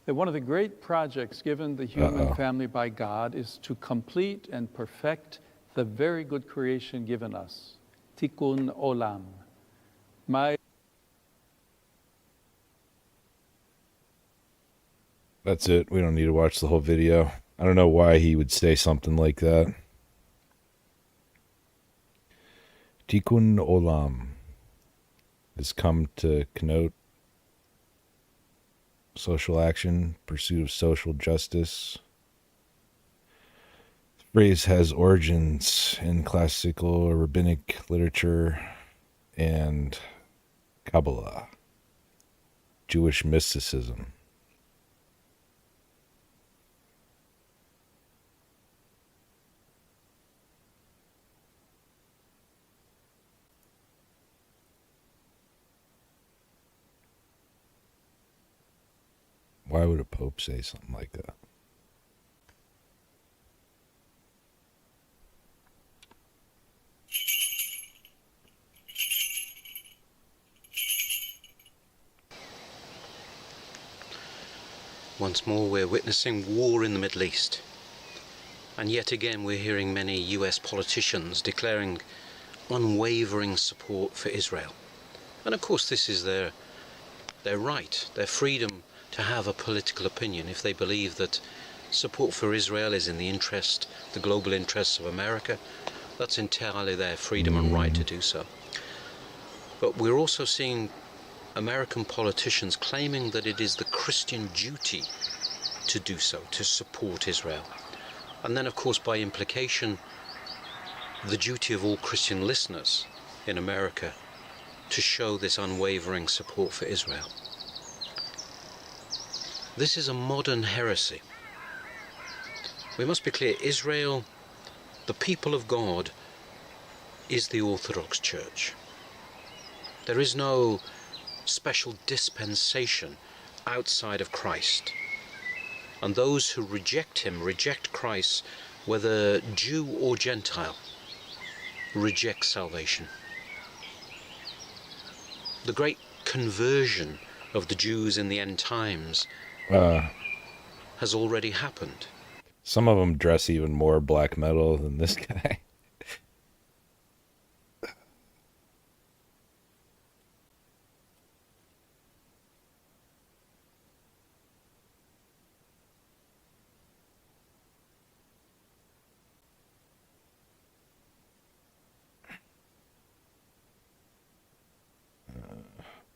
that one of the great projects given the human family by God is to complete and perfect the very good creation given us. Tikkun Olam.
That's it. We don't need to watch the whole video. I don't know why he would say something like that. Tikkun Olam has come to connote social action, pursuit of social justice. The phrase has origins in classical rabbinic literature and Kabbalah, Jewish mysticism. Why would a pope say something like that?
Once more, we're witnessing war in the Middle East. And yet again, we're hearing many US politicians declaring unwavering support for Israel. And of course, this is their right, their freedom to have a political opinion. If they believe that support for Israel is in the global interests of America, that's entirely their freedom and right to do so. But we're also seeing American politicians claiming that it is the Christian duty to do so, to support Israel. And then, of course, by implication, the duty of all Christian listeners in America to show this unwavering support for Israel. This is a modern heresy. We must be clear, Israel, the people of God, is the Orthodox Church. There is no special dispensation outside of Christ. And those who reject him, reject Christ, whether Jew or Gentile, reject salvation. The great conversion of the Jews in the end times has already happened.
Some of them dress even more black metal than this guy.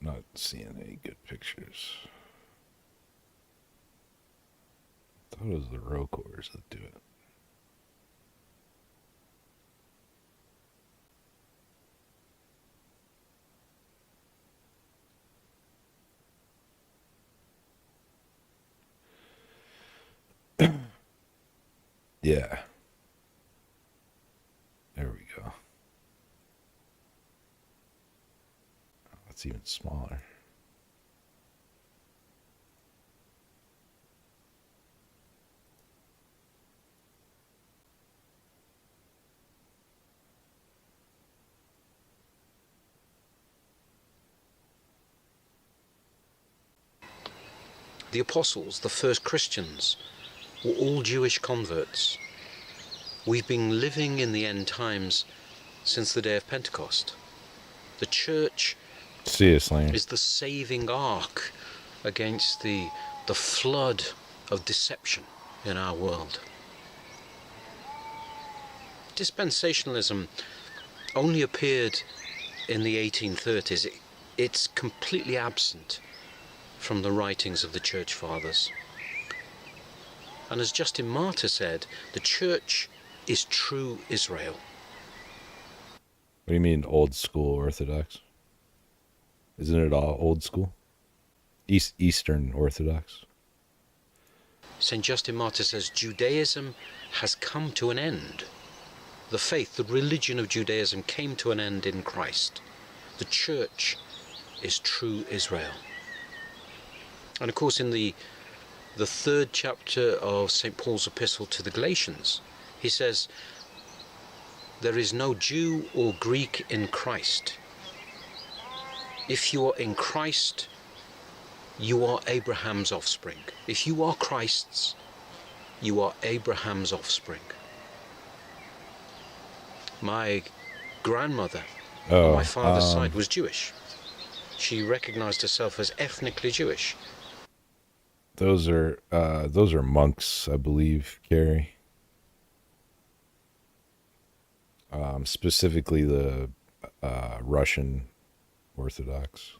Not seeing any good pictures. I thought it was the Rocors that do it. Yeah. There we go. Oh, it's even smaller.
The apostles, the first Christians, were all Jewish converts. We've been living in the end times since the day of Pentecost. The church is the saving ark against the flood of deception in our world. Dispensationalism only appeared in the 1830s. It's completely absent from the writings of the church fathers. And as Justin Martyr said, the church is true Israel.
What do you mean old school Orthodox? Isn't it all old school? Eastern Orthodox?
St. Justin Martyr says Judaism has come to an end. The faith, the religion of Judaism came to an end in Christ. The church is true Israel. And of course, in the third chapter of St. Paul's epistle to the Galatians, he says, there is no Jew or Greek in Christ. If you are in Christ, You are Abraham's offspring. If you are Christ's, you are Abraham's offspring. My grandmother on my father's side was Jewish. She recognized herself as ethnically Jewish.
Those are monks, I believe, Carrie. Specifically the Russian Orthodox.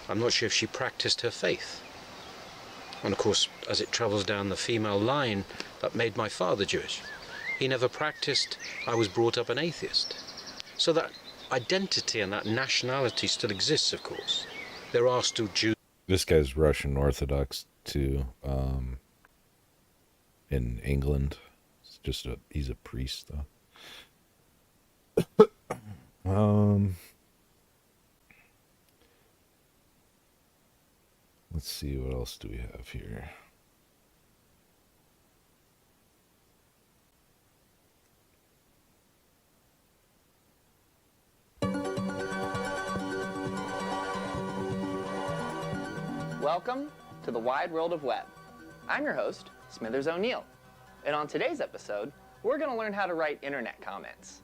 I'm not sure if she practiced her faith. And of course, as it travels down the female line, that made my father Jewish. He never practiced. I was brought up an atheist. So that identity and that nationality still exists, of course. There are still Jews.
This guy's Russian Orthodox too. In England, it's just he's a priest though. Let's see, what else do we have here?
Welcome to the wide world of web. I'm your host, Smithers O'Neill, and on today's episode, we're going to learn how to write internet comments.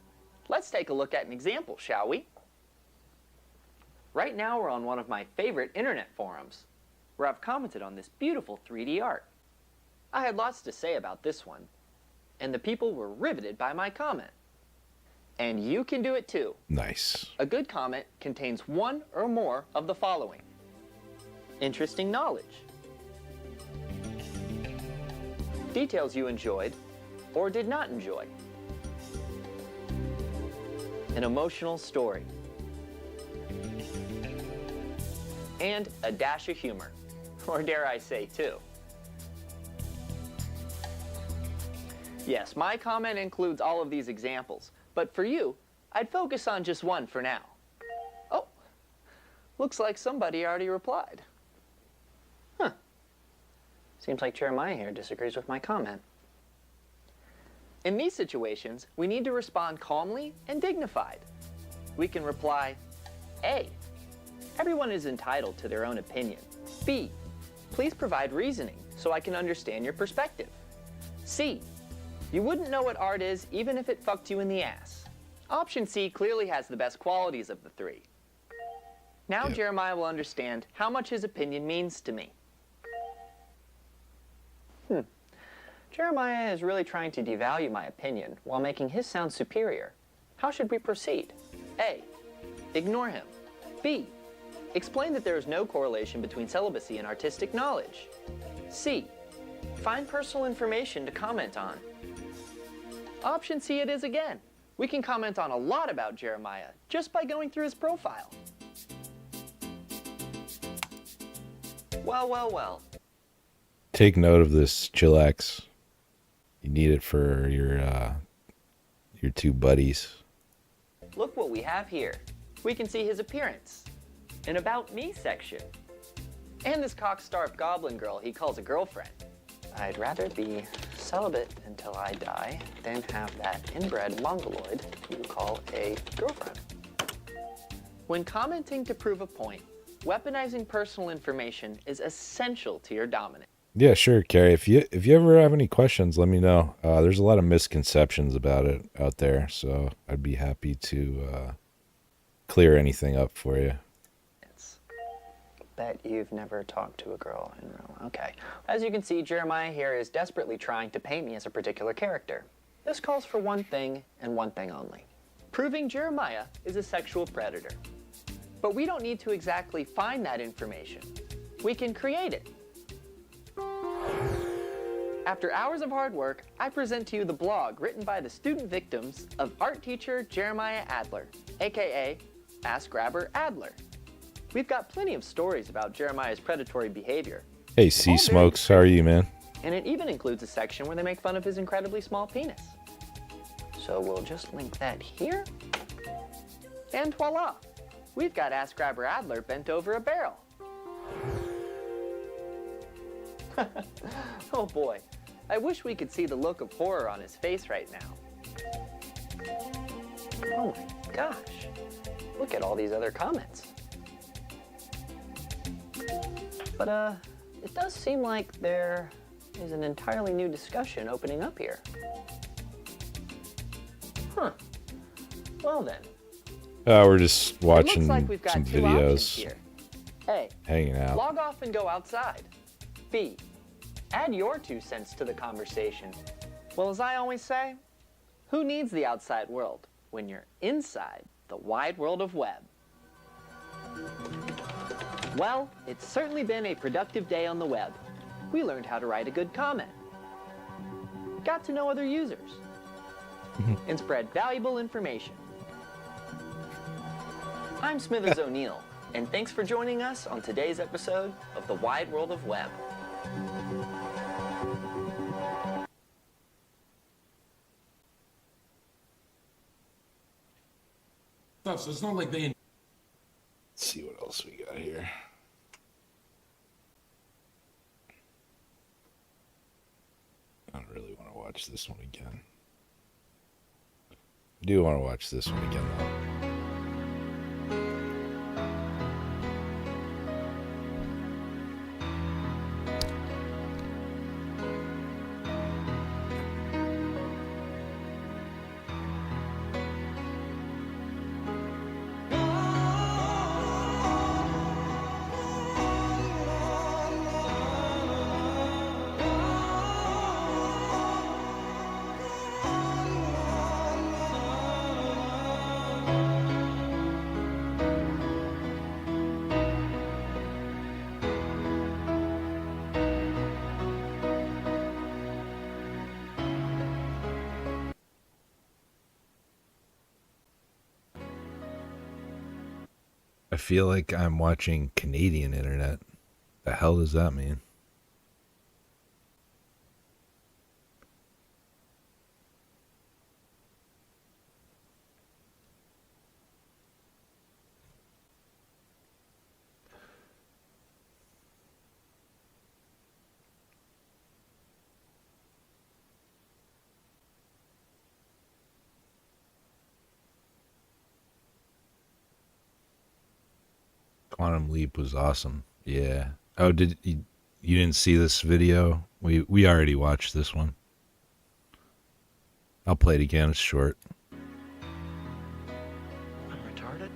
Let's take a look at an example, shall we? Right now, we're on one of my favorite internet forums, where I've commented on this beautiful 3D art. I had lots to say about this one, and the people were riveted by my comment. And you can do it too.
Nice.
A good comment contains one or more of the following: interesting knowledge, details you enjoyed or did not enjoy, an emotional story, and a dash of humor, or dare I say two. Yes, my comment includes all of these examples, but for you, I'd focus on just one for now. Oh, looks like somebody already replied. Huh. Seems like Jeremiah here disagrees with my comment. In these situations, we need to respond calmly and dignified. We can reply, A, everyone is entitled to their own opinion. B, please provide reasoning so I can understand your perspective. C, you wouldn't know what art is even if it fucked you in the ass. Option C clearly has the best qualities of the three. Now Jeremiah will understand how much his opinion means to me. Jeremiah is really trying to devalue my opinion while making his sound superior. How should we proceed? A, ignore him. B, explain that there is no correlation between celibacy and artistic knowledge. C, find personal information to comment on. Option C it is again. We can comment on a lot about Jeremiah just by going through his profile. Well, well, well.
Take note of this, Chillax. You need it for your two buddies.
Look what we have here. We can see his appearance, an About Me section, and this cock-starved goblin girl he calls a girlfriend. I'd rather be celibate until I die than have that inbred mongoloid you call a girlfriend. When commenting to prove a point, weaponizing personal information is essential to your dominance.
Yeah, sure, Carrie. If you ever have any questions, let me know. There's a lot of misconceptions about it out there, so I'd be happy to clear anything up for you.
Bet you've never talked to a girl in real life. Okay. As you can see, Jeremiah here is desperately trying to paint me as a particular character. This calls for one thing and one thing only: proving Jeremiah is a sexual predator. But we don't need to exactly find that information. We can create it. After hours of hard work, I present to you the blog written by the student victims of art teacher Jeremiah Adler, aka Ass Grabber Adler. We've got plenty of stories about Jeremiah's predatory behavior.
Hey, Sea Smokes, how are you, man?
And it even includes a section where they make fun of his incredibly small penis. So we'll just link that here. And voila! We've got Ass Grabber Adler bent over a barrel. Oh boy, I wish we could see the look of horror on his face right now. Oh my gosh, look at all these other comments. But, it does seem like there is an entirely new discussion opening up here. Huh. Well then.
We're just
It
watching
looks like we've got
some
two options
videos,
here. A.
hanging out.
Log off and go outside. B. Add your 2 cents to the conversation. Well, as I always say, who needs the outside world when you're inside the wide world of web? Well, it's certainly been a productive day on the web. We learned how to write a good comment, got to know other users, and spread valuable information. I'm Smithers O'Neill, and thanks for joining us on today's episode of The Wide World of Web.
So it's not like they...
Let's see what else we got here. I don't really want to watch this one again. I do want to watch this one again, though. I feel like I'm watching Canadian internet. The hell does that mean? Quantum Leap was awesome. Yeah. Oh, did you didn't see this video? We already watched this one. I'll play it again. It's short.
I'm retarded?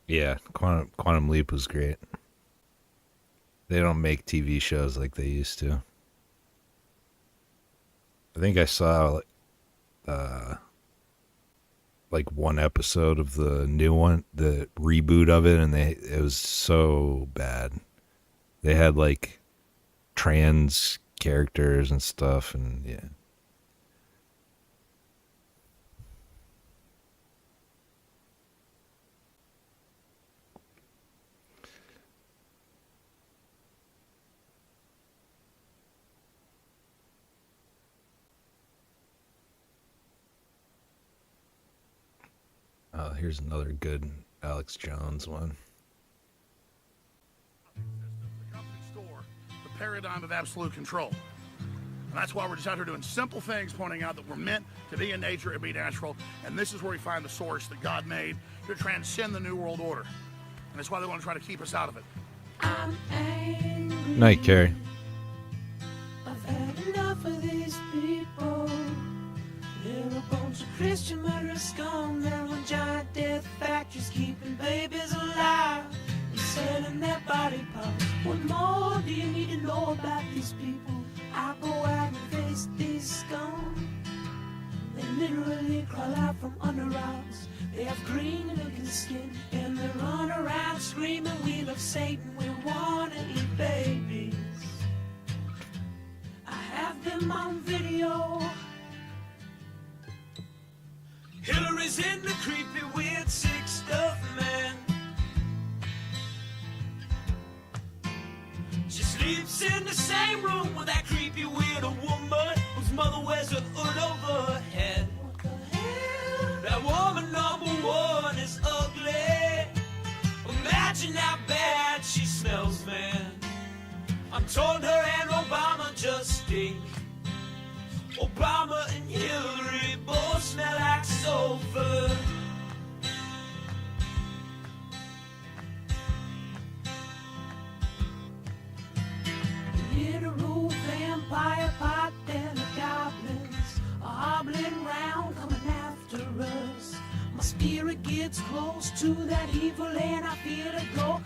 Yeah, Quantum Leap was great. They don't make TV shows like they used to. I think I saw like one episode of the new one, the reboot of it, and it was so bad. They had like trans characters and stuff, and yeah. Here's another good Alex Jones one.
The company store, the paradigm of absolute control. And that's why we're just out here doing simple things, pointing out that we're meant to be in nature and be natural. And this is where we find the source that God made to transcend the New World Order. And that's why they want to try to keep us out of it.
Night, Carrie.
I've had enough of these people. They're a bunch of Christian murderers scum. They're on giant death factories keeping babies alive and selling their body parts. What more do you need to know about these people? I go out and face these scum. They literally crawl out from under rocks. They have green looking skin and they run around screaming, we love Satan, we wanna eat babies. I have them on video. Hillary's in the creepy, weird, sick stuff, man. She sleeps in the same room with that creepy, weird woman whose mother wears a hood over her head. What the hell? That woman, no told her and Obama just stink. Obama and Hillary both smell like sulfur. Literal vampire pot and the goblins are hobbling round coming after us. My spirit gets close to that evil and I feel it go.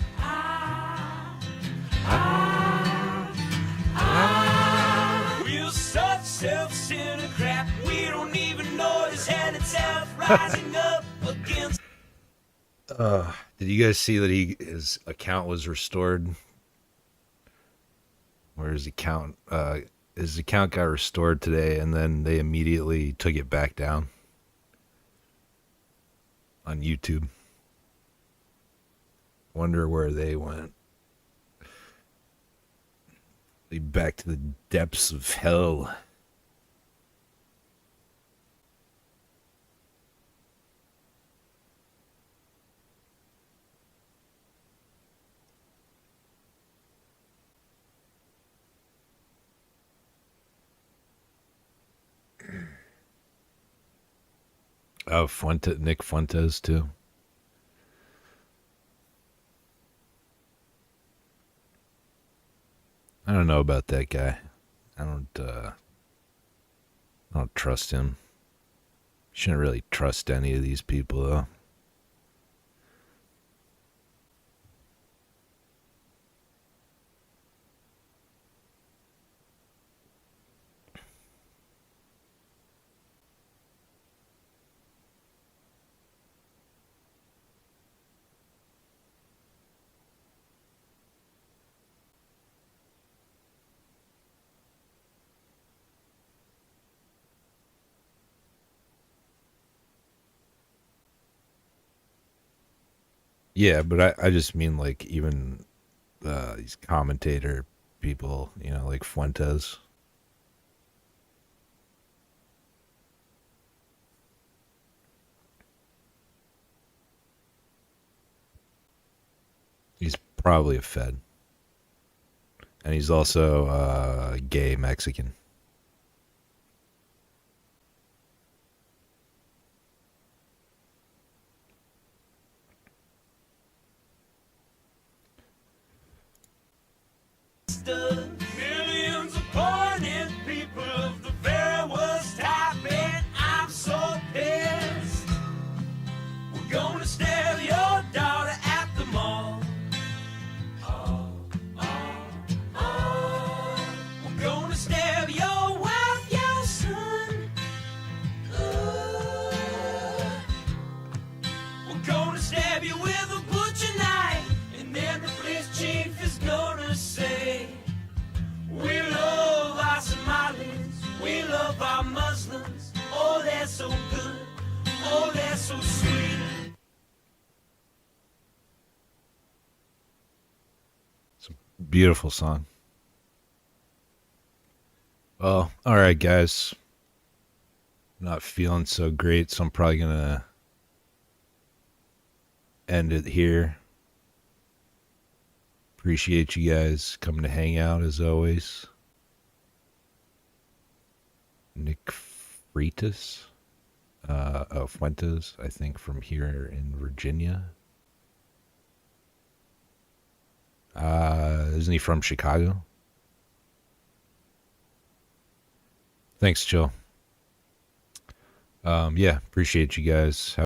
We're such self-centered crap. We don't even notice hell itself rising up against.
Did you guys see that his account was restored? Where his account got restored today, and then they immediately took it back down on YouTube. Wonder where they went. They back to the depths of hell. Oh, Nick Fuentes too. I don't know about that guy. I don't trust him. Shouldn't really trust any of these people though. Yeah, but I just mean like even these commentator people, you know, like Fuentes. He's probably a Fed. And he's also gay Mexican.
Millions upon it, people of the very worst type, and I'm so pissed. We're gonna stab your daughter at the mall. We're gonna stab your wife, your son. We're gonna stab you with a butcher knife, and then the police chief is gonna say, we love our Somalis, we love our Muslims. Oh, they're so good, oh, they're so sweet.
Beautiful song. Well, all right, guys. Not feeling so great, so I'm probably gonna end it here. Appreciate you guys coming to hang out as always. Nick Fuentes, I think, from here in Virginia. Isn't he from Chicago? Thanks, Jill. Yeah, appreciate you guys.